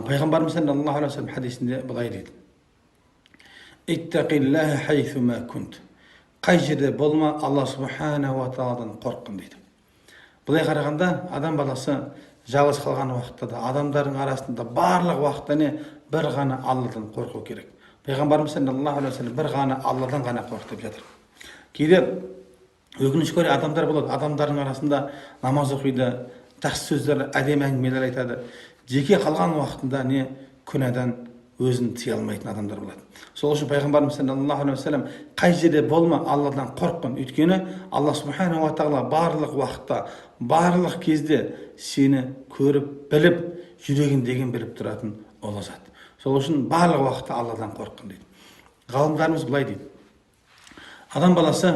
Пайғамбарымыз саллаллаху алейхи вассалам хадисінде былай дейді: иттақиллаха хайсума кунт. Қай жерде болма, Алла субханаху ва тағаладан қорыққын дейді. Былай қарағанда, адам баласы жалғыз қалған уақытта да, адамдардың арасында барлық уақытта бір ғана Алладан қорқу керек. Пайғамбарымыз саллаллаху алейхи вассалам бір ғана Алладан ғана қорқ деп жатыр. Кейде өкінішке орай адамдар болады, адамдардың арасында намаз оқиды, жақсы сөздер, әдемі әңгімелер айтады. Жеке қалған уақытында күнәдан өзін тыя алмайтын адамдар болады. Сол үшін пайғамбарымыз саллаллаху алейхи вассалам қай жерде болма, Алладан қорыққын. Өйткені Алла субханаху ва тағала барлық уақытта, барлық кезде сені көріп, біліп, жүрегіндеген біліп тұратын ол зат. Сол үшін барлық уақытта Алладан қорыққын дейді. Ғалымдарымыз былай дейді: адам баласы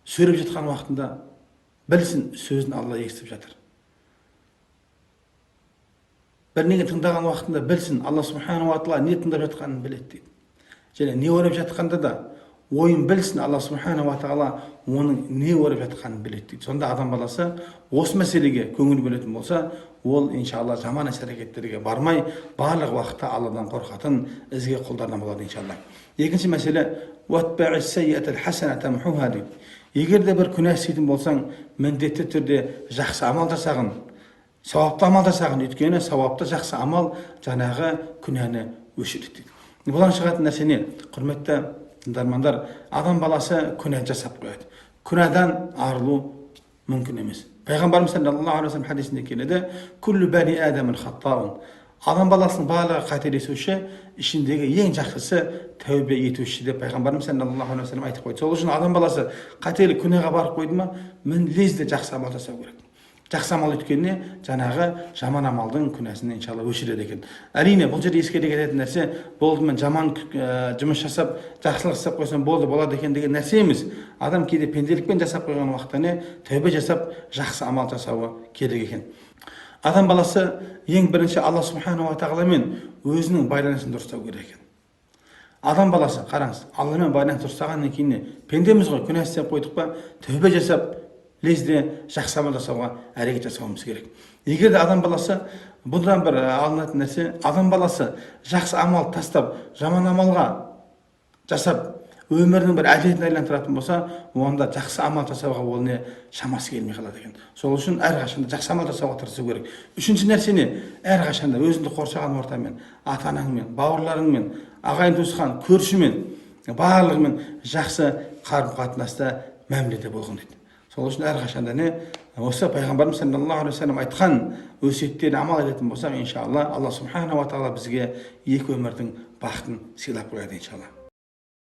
сөйлеп жатқан уақытында білсін, сөзін Алла естіп жатыр. Бірнеге тыңдаған уақытында білсін, Алла субханаху ва тағала не тыңдап жатқанын біледі дейді. Және не ойлап жатқанда да ойын білсін, Алла субханаху ва тағала оның не ойлап жатқанын біледі дейді. Сонда адам баласы осы мәселеге көңіл бөлетін болса, ол иншалла жаман іс-әрекеттерге бармай, барлық уақытта Алладан қорқатын ізгі құлдардан болады иншалла. Екінші мәселе: уатба'ис саййатал хасана тамхуха дейді. Егер де бір күнә істейтін болсаң, міндетті түрде жақсы амал жасағын, сауапты амал жасағын. Өйткені сауапты жақсы амал жаңағы күнәні өшіреді дейді. Бұдан шығатын нәрсе не? Құрметті тыңдармандар, адам баласы күнә жасап қояды. Күнәдан арылу мүмкін емес. Пайғамбарымыз саллаллаху алейхи вассалам хадисінде келеді: күллі бәни адамын хаттаун. Адам баласының барлығы қателесуші, ішіндегі ең жақсысы тәубе етуші деп пайғамбарымыз саллаллаху алейхи вассалам айтып қойды. Сол үшін адам баласы қателік күнәға барып қойды ма, лезде жақсы амал жасау керек. Жақсы амал өткеніне жаңағы жаман амалдың күнәсін иншалла өшіреді екен. Әрине бұл жерде ескере кететін нәрсе, болды мен жаман жұмыс жасап, жақсылық жасап қойсам болды, болады екен деген нәрсе емес. Адам кейде пенделікпен жасап қойған уақытта тәубе жасап, жақсы амал жасауы керек екен. Адам баласы ең бірінші Алла субханаху ва тағаламен өзінің байланысын дұрыстау керек екен. Адам баласы, қараңыз, Алламен байланыс дұрыстағаннан кейін пендеміз ғой, күнә істеп қойдық па, тәубе жасап, лезде жақсы амал жасауға әрекет жасауымыз керек. Егер де адам баласы, бұдан бір алынатын нәрсе, адам баласы жақсы амал тастап, жаман амалға жасап, өмірінің бір әдетін айландыратын болса, онда жақсы амал жасауға ол шамасы келмей қалады екен. Сол үшін әрқашанда жақсы амал жасауға тырысу керек. Үшінші нәрсе әрқашанда өзіңді қоршаған ортамен, ата-анаңмен, бауырларыңмен, ағайын туысқан, көршімен, барлығымен жақсы қарым-қатынаста мәміледе болғын дейді. Сол үшін әрқашанда осы пайғамбарымыз саллаллаху алейхи вассалам айтқан өсиеттеріне амал ететін болсақ, иншалла Алла субханаху ва тағала бізге екі өмірдің бақытын сыйлап қояды иншалла.